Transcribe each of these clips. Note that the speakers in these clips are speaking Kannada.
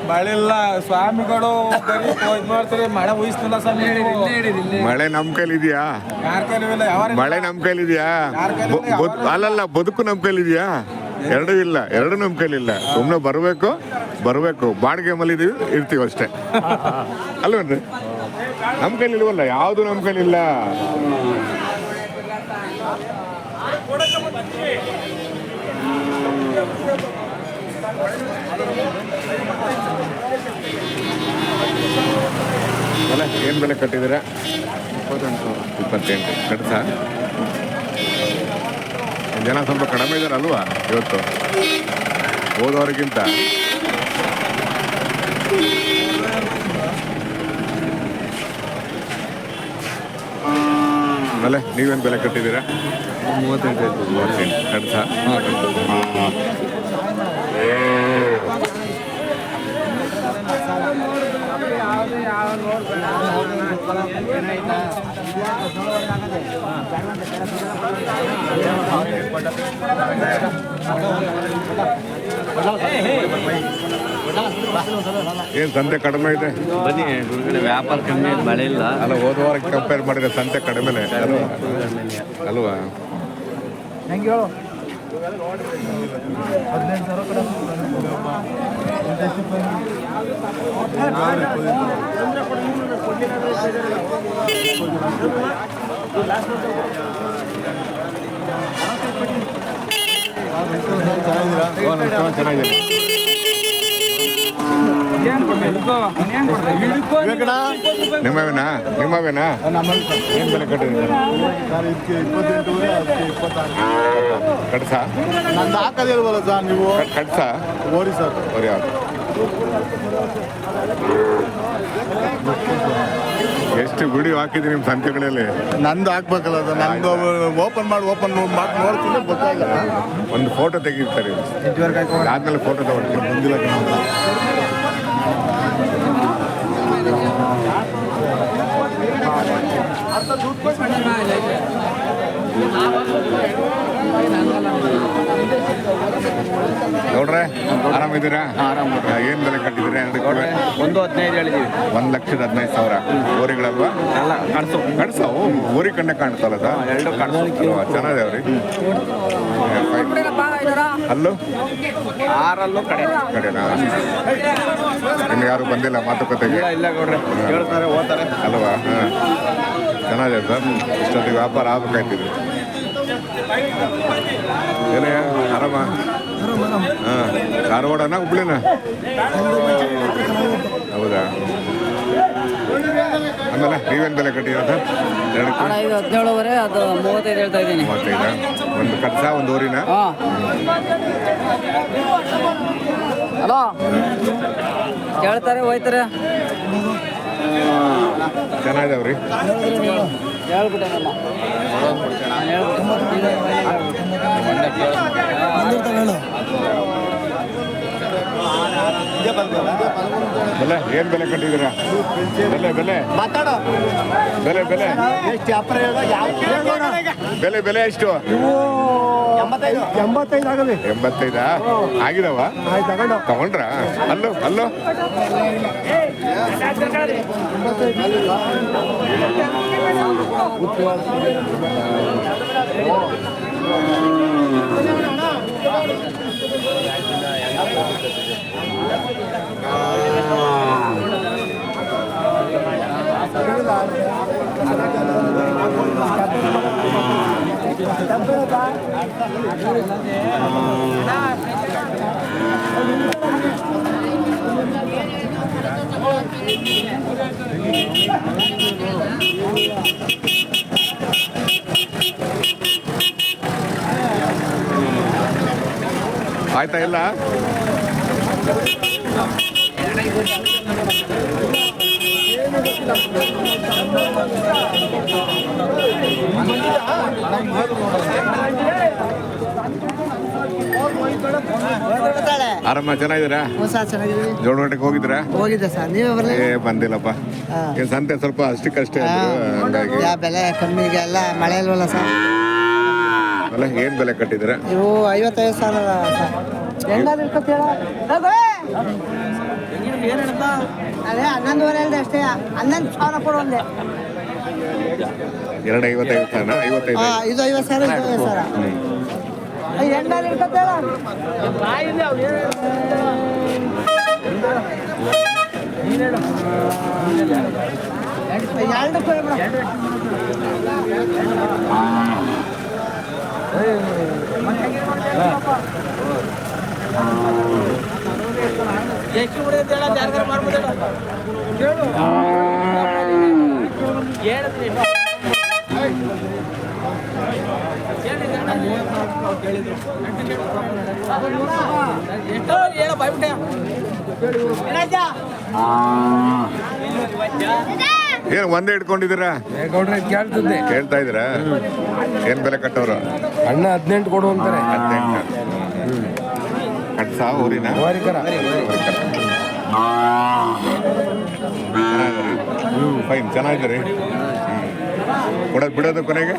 ಮಳೆ ಇಲ್ಲ ಸ್ವಾಮಿಗಳು ಬರೀ ಇದು ಮಾಡ್ತಾರೆ. ಮಳೆ ಉಯಿಸ್ತಿಲ್ಲ ಸ್ವಾಮಿ. ಮಳೆ ನಮ್ ಕೈಲಿದ್ಯಾ? ಯಾರ ಕೈಲೂ ಇಲ್ಲ. ಯಾವ ಮಳೆ ನಮ್ ಕೈಲಿದ್ಯಾ? ಅಲ್ಲಲ್ಲ, ಬದುಕು ನಮ್ ಕೈಲಿದ್ಯಾ? ಎರಡೂ ಇಲ್ಲ, ಎರಡು ನಮ್ ಕೈಲಿಲ್ಲ. ಸುಮ್ಮನೆ ಬರಬೇಕು ಬಾಡಿಗೆ ಮಲಿದೀವಿ, ಇರ್ತೀವಿ ಅಷ್ಟೇ ಅಲ್ವೇನ್ರಿ? ನಮ್ ಕೈಲಿ ಇಲ್ವಲ್ಲ, ಯಾವುದು ನಮ್ ಕೈಲಿಲ್ಲ. ಅಲ್ಲ, ಏನು ಬೆಲೆ ಕಟ್ಟಿದ್ದೀರಾ? 28 ಕಟ್ಸ. ಜನ ಸ್ವಲ್ಪ ಕಡಿಮೆ ಇದ್ದಾರಲ್ವಾ ಇವತ್ತು ಹೋದವ್ರಿಗಿಂತ? ಆಮೇಲೆ ನೀವೇನು ಬೆಲೆ ಕಟ್ಟಿದ್ದೀರಾ? 38 ಕಟ್ಸ. ಏನು ಸಂತೆ ಕಡಿಮೆ ಇದೆ? ಬನ್ನಿ ವ್ಯಾಪಾರ ಕಮ್ಮಿ, ಮಳೆ ಇಲ್ಲ. ಅಲ್ಲ, ಹೋದ ವಾರಕ್ಕೆ ಕಂಪೇರ್ ಮಾಡಿದ್ರೆ ಸಂತೆ ಕಡಿಮೆನೆ ಅಲ್ವಾ? ಚೆನ್ನಾಗಿದೆ. ನಿಮ್ಮವೇನಾ? ಏನು ಬೆಲೆ ಕಟ್ಟಿದ್ದೀರಾ? ಕಟ್ಸ. ನಂದು ಹಾಕೋದಿಲ್ವಲ್ಲ ಸರ್ ನೀವು? ಕಟ್ಸ ಓರಿ ಸರ್. ಓರಿ ಯಾವುದು? ಎಷ್ಟು ವಿಡಿಯೋ ಹಾಕಿದ್ರಿ ನಿಮ್ಮ ಸಂತೆಗಳಲ್ಲಿ? ನಂದು ಹಾಕ್ಬೇಕಲ್ಲ ಸರ್. ನಂದು ಓಪನ್ ಮಾಡಿ ನೋಡ್ತೀನಿ, ಗೊತ್ತಾಗಲ್ಲ. ಒಂದು ಫೋಟೋ ತೆಗಿತಾರೆ, ಆದ್ಮೇಲೆ ಫೋಟೋ ತಗೊಳ್ತೀನಿ. ಬಂದಿಲ್ಲ. ನೋಡ್ರೆ, ಆರಾಮಿದ್ದೀರಾ? ಏನ್ ಬೆಲೆ ಕಟ್ಟಿದ್ದೀರಾ? 1.15 ಹೇಳಿದೀವಿ. 1,15,000 ಓರಿಗಳಲ್ವಾ? ಕಡ್ಸೋ ಓರಿ ಕಣ್ಣೆ ಕಾಣ್ತಲ್ಲ ಸರ್. ಎರಡು ಚೆನ್ನಾಗಿದೆ ಅವ್ರಿ. ಅಲ್ಲೂ 6 ಕಡೆನಾ? ಇನ್ನು ಯಾರು ಬಂದಿಲ್ಲ ಮಾತುಕತೆಗೆ? ಇಲ್ಲ ಗೌಡ್ರೆ, ಹೇಳ್ತಾರೆ ಓದ್ತಾರೆ ಅಲ್ವಾ? ಹಾಂ, ಚೆನ್ನಾಗಿದೆ ಸರ್. ಇಷ್ಟೊತ್ತಿಗೆ ವ್ಯಾಪಾರ ಆಗ್ಬೇಕಾಯ್ತಿದ್ರು. ಏನೇ ಆರಾಮ? ಹಾಂ, ಧಾರವಾಡನ ಹುಬ್ಳಿನ? ಹೌದಾ? ಆಮೇಲೆ ನೀವೇನು ಬೆಲೆ ಕಟ್ಟಿದ್ದೀರಾ ಸರ್? 17.5 ಅದು 35 ಹೇಳ್ತಾ ಇದ್ದೀನಿ. 35. ಒಂದು ಕಟ್ಸ, ಒಂದು ಊರಿನ? ಹಲೋ, ಕೇಳ್ತಾರೆ ಹೋಯ್ತಾರೆ. ಚೆನ್ನಾಗಿದಾವ್ರಿ. ಹೇಳ್ಬಿಟ್ಟೇನಲ್ಲ, ಬೆಲೆ ಏನು ಬೆಲೆ ಕಟ್ಟಿದ್ದೀರಾ? ಬೆಲೆ ಎಷ್ಟು? 85 ಆಗಲಿ. 85 ಆಗಿದಾವ? ತಗೊಂಡ್ರ? ಅಲ್ಲೋ ಆಯ್ತಾ? ಇಲ್ಲ ಆರಾಮ? ಚೆನ್ನಾಗಿದ್ದೀರಾ? ಜೋಡಗಟ್ಟೆಗೆ ಹೋಗಿದ್ರಾ? ಹೋಗಿದ್ದೆ ಸರ್, ನೀವೇ ಬರಲಿ? ಬಂದಿಲ್ಲಪ್ಪ. ಏನು ಸಂತೆ ಸ್ವಲ್ಪ ಅಷ್ಟಕ್ಕಷ್ಟೇ ಹಂಗಾಗಿ ಬೆಲೆ ಕಮ್ಮಿಗೆ ಎಲ್ಲ ಮಳೆ ಇಲ್ವಲ್ಲ ಸರ್. ಅಲ್ಲ, ಏನು ಬೆಲೆ ಕಟ್ಟಿದ್ದೀರಾ? ಇವು 55,000 ಸರ್. ಹೆಂಗಾದ್ರೆ ಅದೇ 11,500 ಅಲ್ದೆ ಅಷ್ಟೇ 11,000 ಕೊಡು ಒಂದೇ 255 ಸಾವಿರ 55 ಇದು 50,000 ಇದು 50,000 ಎಂಟಲ್ಲಿ ಇರ್ತದಲ್ಲ ಎರಡು ಕೊಡಿ ಮೇಡಮ್ ಎಷ್ಟು ಬಿಡುತ್ತೆ ಜಾಗರ ಮಾಡ್ಬೋದು ಕೇಳು ಎಷ್ಟೋ ಹೇಳ ಬಾಯ್ಬಿಟ್ಟೆ ಏನು ಒಂದೇ ಇಟ್ಕೊಂಡಿದ್ದೀರಾ ಗೌಡ್ರೆ ಕೇಳ್ತಿದ್ದೆ ಕೇಳ್ತಾ ಇದ್ದೀರಾ ಏನ್ ಬೆಲೆ ಕಟ್ಟೋರು ಅಣ್ಣ 18 ಕೊಡು ಅಂತಾರೆ 18 ಕಟ್ಸ ಊರಿನ ವಾರಿಕರ ಫೈನ್ ಚೆನ್ನಾಗಿದ್ದೀರಿ ಕೊಡೋದು ಬಿಡೋದು ಕೊನೆಗೆ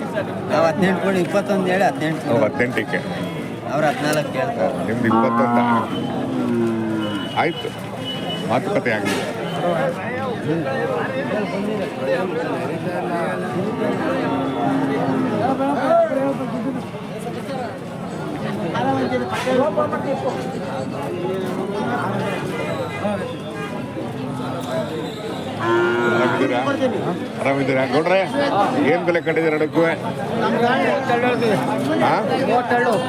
ನಾವು 18 ಕೊಡಿ 21 ಹೇಳಿ 18 18ಕ್ಕೆ ಅವ್ರು 14 ಕೇಳ್ತಾರೆ ನಿಮ್ದು 21 ಆಯ್ತು ಮಾತುಕತೆ ಆಗಲಿ ಆರಾಮಿದ್ದೀರಾ ಗೌಡ್ರೆ ಏನ್ ಬೆಲೆ ಕಂಡಿದ್ದೀರ ಎರಡಕ್ಕೂ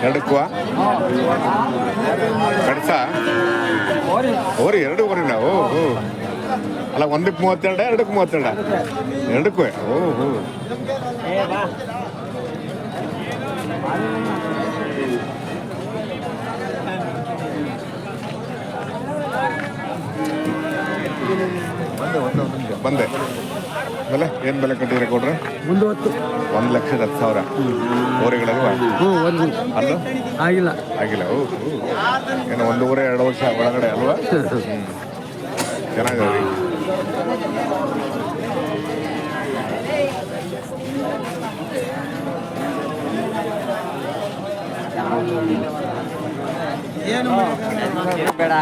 ಎರಡಕ್ಕೂ ಕಡ್ಸ ಓರಿ ಎರಡೂವರೆ ನಾವು ಅಲ್ಲ 1ಕ್ಕೆ 32 2ಕ್ಕೆ 32 ಎರಡಕ್ಕೂ ಓಹೋ ಬಂದೆ ಬೆಲೆ ಏನು ಬೆಲೆ ಕಟ್ಟಿದ್ರೆ ಕೊಡ್ರೆ ಮುಂದೆ 1,10,10,000 ಓರಿಗಳಲ್ವಾ ಅಲ್ಲೂ ಆಗಿಲ್ಲ ಆಗಿಲ್ಲ ಓ ಏನು 1.5-2 ವರ್ಷ ಒಳಗಡೆ ಅಲ್ವಾ ಚೆನ್ನಾಗಿದೆ ಬೇಡ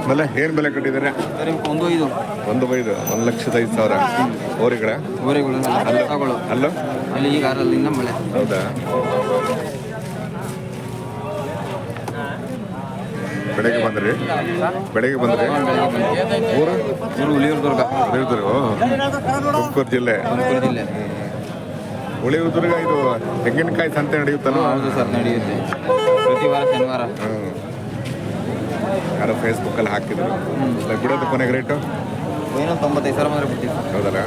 ಬೆಲೆ ಏನು ಬೆಲೆ ಕಟ್ಟಿದ್ದಾರೆ 1.5 1,05,000 ಓರಿಗಳ ಊರುಗಳು ಅಲ್ಲೋ ಅಲ್ಲೋ ಅಲ್ಲಿ ಈಗ ಅಲ್ಲಿಂದ ಮಳೆ ಹೌದಾ ಬೆಳಗ್ಗೆ ಬಂದ್ರಿ ಊರು ಹುಲಿಯೂರು ತುಮಕೂರು ಜಿಲ್ಲೆ ಉಳಿಯುವುದುರ್ಗ ಇದು ತೆಂಗಿನಕಾಯಿ ಸಂತೆ ನಡೆಯುತ್ತಲ್ಲ ಹೌದು ಸರ್ ನಡೆಯುತ್ತೆ ಪ್ರತಿ ವಾರ ಶನಿವಾರ ಯಾರೋ ಫೇಸ್ಬುಕ್ಕಲ್ಲಿ ಹಾಕಿದ್ರು ಬಿಡೋದು ಕೊನೆಗೆ ರೇಟು ಏನೋ 95,000 ಮಾತ್ರ ಬಿಡ್ತೀವಿ ಹೌದಲ್ಲ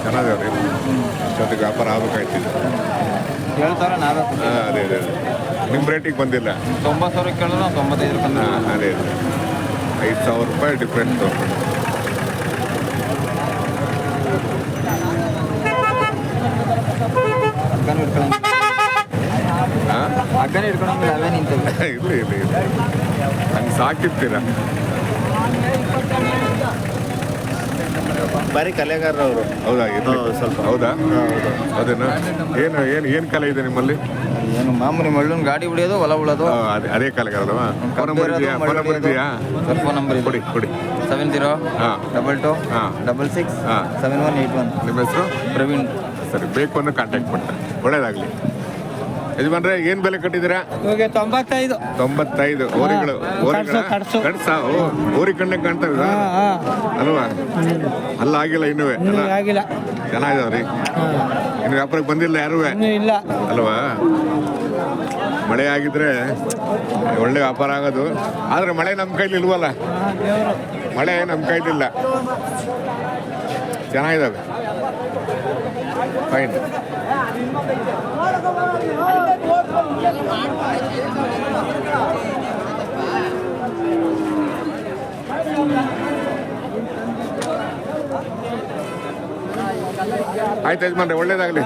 ಚೆನ್ನಾಗಿವ್ರಿ ಜೊತೆಗೆ ವ್ಯಾಪಾರ ಆಗ್ಬೇಕಾಯ್ತಿದ್ದು ಹೇಳ್ತಾರೆ ನಾವೇ ಅದೇ ನಿಮ್ಮ ರೇಟಿಗೆ ಬಂದಿಲ್ಲ 90,000 ಕೇಳಿದ್ರೆ ನಾವು 95 ಬಂದ ಅದೇ 5,000 ರೂಪಾಯಿ ಡಿಫ್ರೆನ್ಸು ಹಗ್ಗನೇ ಇಟ್ಕೊಂಡಂಗಿಲ್ಲ ಅವೇ ನಿಂತವೆ ಇಲ್ಲ ಹಂಗೆ ಸಾಕಿರ್ತೀರ ಬಾರಿ ಕಲೆಗಾರರು ಹೌದಾ ಸ್ವಲ್ಪ ಹೌದಾ ಅದೇನಾ ಏನು ಕಲೆ ಇದೆ ನಿಮ್ಮಲ್ಲಿ ಏನು ಮಾಮೂಲಿ ಮಳ್ಳನ್ ಗಾಡಿ ಬಿಡಿಯೋದು ಹೊಲ ಉಳೋದು ಅದೇ ಕಲೆಗಾರಲ್ವಾ ಫೋನ್ ನಂಬರ್ ಇದೆಯಾ ಸರ್ ಫೋನ್ ನಂಬರ್ ಕೊಡಿ 70 ಹಾಂ 22 ಹಾಂ 66 ಹಾಂ 7181 ನಿಮ್ಮ ಹೆಸರು ಪ್ರವೀಣ್ ಸರಿ ಬೇಕು ಅಂದ್ರೆ ಕಾಂಟ್ಯಾಕ್ಟ್ ಮಾಡ್ತಾರೆ ಒಳ್ಳೇದಾಗಲಿ ಯಜಮಾನ್ರೆ ಏನು ಬೆಲೆ ಕಟ್ಟಿದ್ದೀರಾ 95 ಓರಿಗಳು ಕಡ್ಸ ಓರಿ ಕಣ್ಣೆ ಕಾಣ್ತಾವ ಅಲ್ವಾ ಅಲ್ಲ ಆಗಿಲ್ಲ ಇನ್ನೂ ಆಗಿಲ್ಲ ಚೆನ್ನಾಗಿದಾವ್ರಿ ಇನ್ನು ವ್ಯಾಪಾರಕ್ಕೆ ಬಂದಿಲ್ಲ ಯಾರೂ ಇಲ್ಲ ಅಲ್ವಾ ಮಳೆ ಆಗಿದ್ರೆ ಒಳ್ಳೆ ವ್ಯಾಪಾರ ಆಗೋದು ಆದರೆ ಮಳೆ ನಮ್ಮ ಕೈಲಿ ಇಲ್ವಲ್ಲ ಮಳೆ ನಮ್ಮ ಕೈಲಿಲ್ಲ ಚೆನ್ನಾಗಿದ್ದಾವೆ ಫೈನ್ ಆಯ್ತು ಯಜಮಾನ್ರೆ ಒಳ್ಳೇದಾಗಲಿ